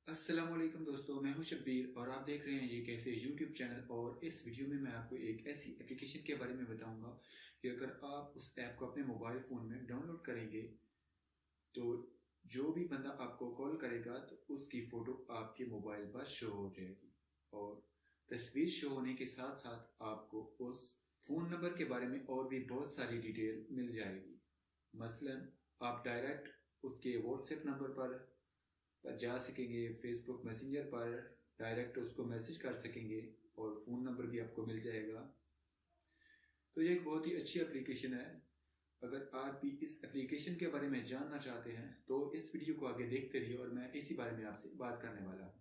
अस्सलामुअलैकुम दोस्तों, मैं हूं शब्बीर और आप देख रहे हैं ये कैसे यूट्यूब चैनल। और इस वीडियो में मैं आपको एक ऐसी एप्लीकेशन के बारे में बताऊंगा कि अगर आप उस ऐप को अपने मोबाइल फ़ोन में डाउनलोड करेंगे तो जो भी बंदा आपको कॉल करेगा तो उसकी फ़ोटो आपके मोबाइल पर शो हो जाएगी। और तस्वीर शो होने के साथ साथ आपको उस फ़ोन नंबर के बारे में और भी बहुत सारी डिटेल मिल जाएगी। मसलन आप डायरेक्ट उसके व्हाट्सएप नंबर पर जा सकेंगे, फेसबुक मैसेंजर पर डायरेक्ट उसको मैसेज कर सकेंगे और फ़ोन नंबर भी आपको मिल जाएगा। तो ये एक बहुत ही अच्छी एप्लीकेशन है। अगर आप भी इस एप्लीकेशन के बारे में जानना चाहते हैं तो इस वीडियो को आगे देखते रहिए और मैं इसी बारे में आपसे बात करने वाला हूँ।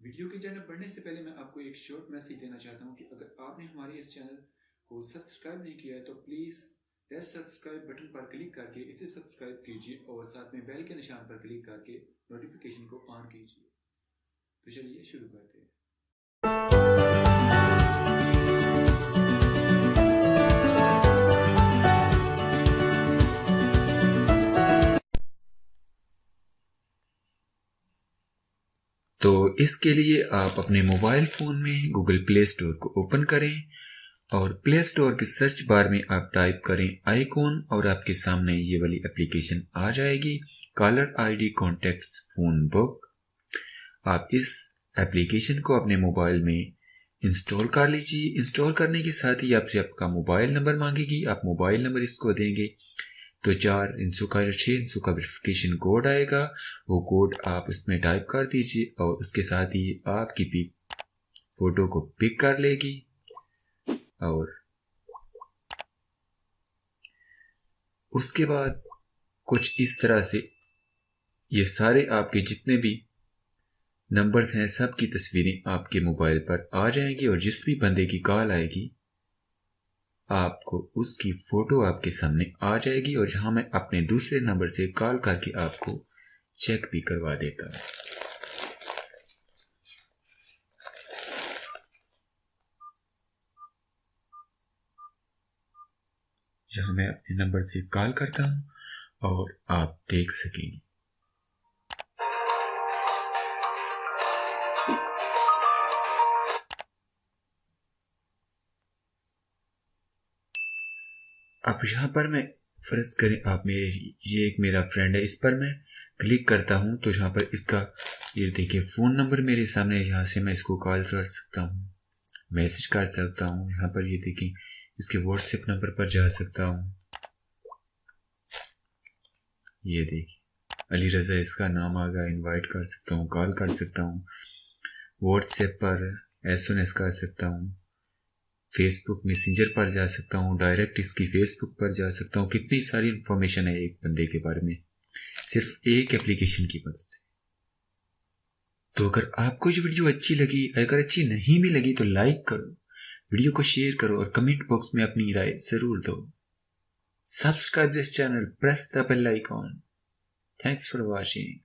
वीडियो की जानब बढ़ने से पहले मैं आपको एक शॉर्ट मैसेज देना चाहता हूँ कि अगर आपने हमारे इस चैनल को सब्सक्राइब नहीं किया है तो प्लीज़ रेड सब्सक्राइब बटन पर क्लिक करके इसे सब्सक्राइब कीजिए और साथ में बेल के निशान पर क्लिक करके नोटिफिकेशन को ऑन कीजिए। तो चलिए शुरू करते हैं। तो इसके लिए आप अपने मोबाइल फ़ोन में गूगल प्ले स्टोर को ओपन करें और प्ले स्टोर के सर्च बार में आप टाइप करें आइकॉन और आपके सामने ये वाली एप्लीकेशन आ जाएगी, caller ID contacts phone book. आप इस एप्लीकेशन को अपने मोबाइल में इंस्टॉल कर लीजिए। इंस्टॉल करने के साथ ही आपसे आपका मोबाइल नंबर मांगेगी, आप मोबाइल नंबर इसको देंगे तो 4 इंचों का या 6 इंचों का वेरिफिकेशन कोड आएगा। वो कोड आप उसमें टाइप कर दीजिए और उसके साथ ही आपकी पिक फ़ोटो को पिक कर लेगी। और उसके बाद कुछ इस तरह से ये सारे आपके जितने भी नंबर्स हैं सब की तस्वीरें आपके मोबाइल पर आ जाएंगी और जिस भी बंदे की कॉल आएगी आपको उसकी फ़ोटो आपके सामने आ जाएगी। और यहाँ मैं अपने दूसरे नंबर से कॉल करके आपको चेक भी करवा देता हूँ। जहाँ मैं अपने नंबर से कॉल करता हूँ और आप देख सकेंगे। अब यहाँ पर मैं फ़र्ज़ करें आप ये एक मेरा फ्रेंड है, इस पर मैं क्लिक करता हूँ तो यहाँ पर इसका ये देखिए फ़ोन नंबर मेरे सामने, यहाँ से मैं इसको कॉल कर सकता हूँ, मैसेज कर सकता हूँ। यहाँ पर ये देखिए इसके व्हाट्सएप नंबर पर जा सकता हूँ। ये देखिए अली रज़ा इसका नाम आ गया, इनवाइट कर सकता हूँ, कॉल कर सकता हूँ, व्हाट्सएप पर एसएमएस कर सकता हूँ, फेसबुक मैसेंजर पर जा सकता हूँ, डायरेक्ट इसकी फेसबुक पर जा सकता हूँ। कितनी सारी इंफॉर्मेशन है एक बंदे के बारे में सिर्फ एक एप्लीकेशन की मदद से। तो अगर आपको ये वीडियो अच्छी लगी, अगर अच्छी नहीं भी लगी तो लाइक करो, वीडियो को शेयर करो और कमेंट बॉक्स में अपनी राय जरूर दो। Subscribe this channel, press the bell icon. Thanks for watching.